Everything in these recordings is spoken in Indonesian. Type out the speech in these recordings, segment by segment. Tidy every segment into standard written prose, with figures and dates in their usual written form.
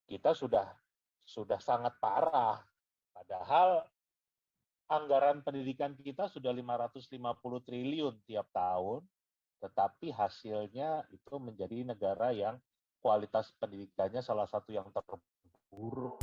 kita sudah sangat parah. Padahal anggaran pendidikan kita sudah 550 triliun tiap tahun, tetapi hasilnya itu menjadi negara yang kualitas pendidikannya salah satu yang terburuk.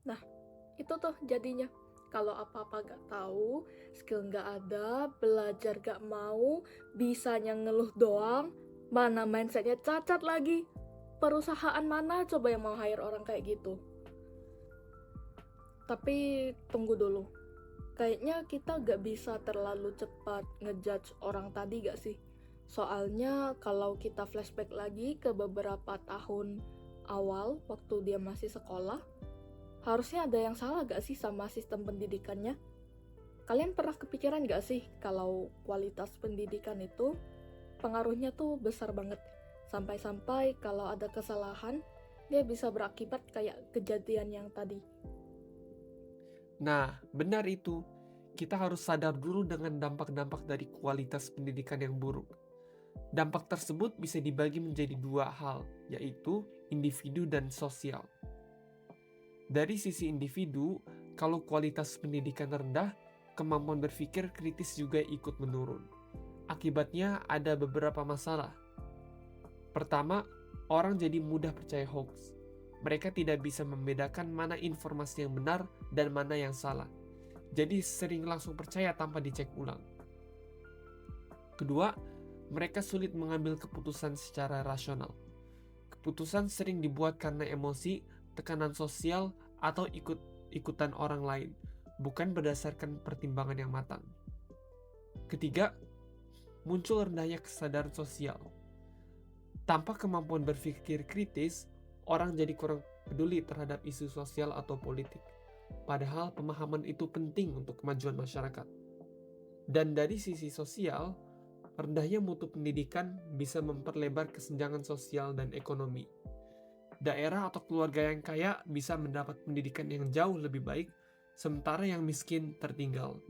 Nah, itu tuh jadinya. Kalau apa-apa gak tahu, skill gak ada, belajar gak mau, bisanya ngeluh doang, mana mindsetnya cacat lagi. Perusahaan mana coba yang mau hire orang kayak gitu? Tapi tunggu dulu. Kayaknya kita gak bisa terlalu cepat ngejudge orang tadi gak sih? Soalnya kalau kita flashback lagi ke beberapa tahun awal waktu dia masih sekolah, harusnya ada yang salah gak sih sama sistem pendidikannya? Kalian pernah kepikiran gak sih kalau kualitas pendidikan itu pengaruhnya tuh besar banget? Sampai-sampai kalau ada kesalahan, dia bisa berakibat kayak kejadian yang tadi. Nah, benar itu. Kita harus sadar dulu dengan dampak-dampak dari kualitas pendidikan yang buruk. Dampak tersebut bisa dibagi menjadi dua hal, yaitu individu dan sosial. Dari sisi individu, kalau kualitas pendidikan rendah, kemampuan berpikir kritis juga ikut menurun. Akibatnya ada beberapa masalah. Pertama, orang jadi mudah percaya hoax. Mereka tidak bisa membedakan mana informasi yang benar dan mana yang salah. Jadi sering langsung percaya tanpa dicek ulang. Kedua, mereka sulit mengambil keputusan secara rasional. Keputusan sering dibuat karena emosi, tekanan sosial, atau ikut-ikutan orang lain, bukan berdasarkan pertimbangan yang matang. Ketiga, muncul rendahnya kesadaran sosial. Tanpa kemampuan berpikir kritis, orang jadi kurang peduli terhadap isu sosial atau politik. Padahal pemahaman itu penting untuk kemajuan masyarakat. Dan dari sisi sosial, rendahnya mutu pendidikan bisa memperlebar kesenjangan sosial dan ekonomi. Daerah atau keluarga yang kaya bisa mendapat pendidikan yang jauh lebih baik, sementara yang miskin tertinggal.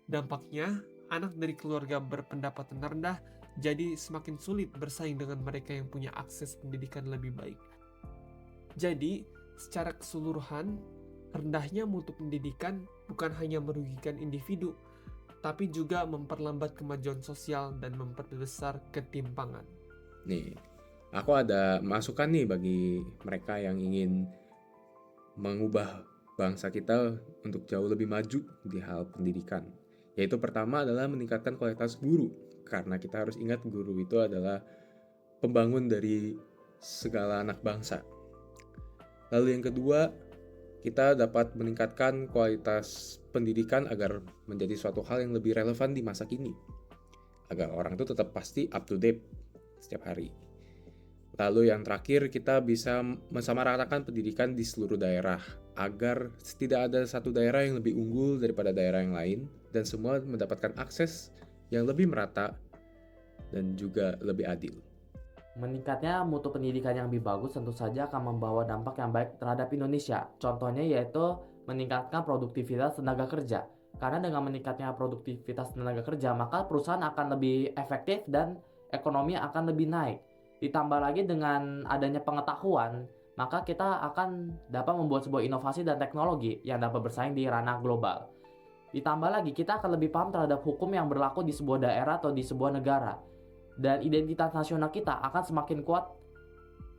Dampaknya, anak dari keluarga berpendapatan rendah jadi semakin sulit bersaing dengan mereka yang punya akses pendidikan lebih baik. Jadi, secara keseluruhan, rendahnya mutu pendidikan bukan hanya merugikan individu, tapi juga memperlambat kemajuan sosial dan memperbesar ketimpangan. Nih, aku ada masukan nih bagi mereka yang ingin mengubah bangsa kita untuk jauh lebih maju di hal pendidikan. Yaitu pertama adalah meningkatkan kualitas guru. Karena kita harus ingat guru itu adalah pembangun dari segala anak bangsa. Lalu yang kedua, kita dapat meningkatkan kualitas pendidikan agar menjadi suatu hal yang lebih relevan di masa kini. Agar orang itu tetap pasti up to date setiap hari. Lalu yang terakhir, kita bisa mensamaratakan pendidikan di seluruh daerah agar tidak ada satu daerah yang lebih unggul daripada daerah yang lain dan semua mendapatkan akses yang lebih merata dan juga lebih adil. Meningkatnya mutu pendidikan yang lebih bagus tentu saja akan membawa dampak yang baik terhadap Indonesia. Contohnya yaitu meningkatkan produktivitas tenaga kerja. Karena dengan meningkatnya produktivitas tenaga kerja, maka perusahaan akan lebih efektif dan ekonomi akan lebih naik. Ditambah lagi dengan adanya pengetahuan, maka kita akan dapat membuat sebuah inovasi dan teknologi yang dapat bersaing di ranah global. Ditambah lagi, kita akan lebih paham terhadap hukum yang berlaku di sebuah daerah atau di sebuah negara. Dan identitas nasional kita akan semakin kuat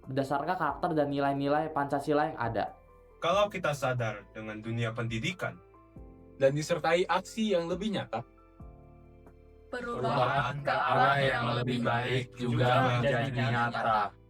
berdasarkan karakter dan nilai-nilai Pancasila yang ada. Kalau kita sadar dengan dunia pendidikan dan disertai aksi yang lebih nyata, Perubahan ke arah yang lebih baik juga menjadi nyata.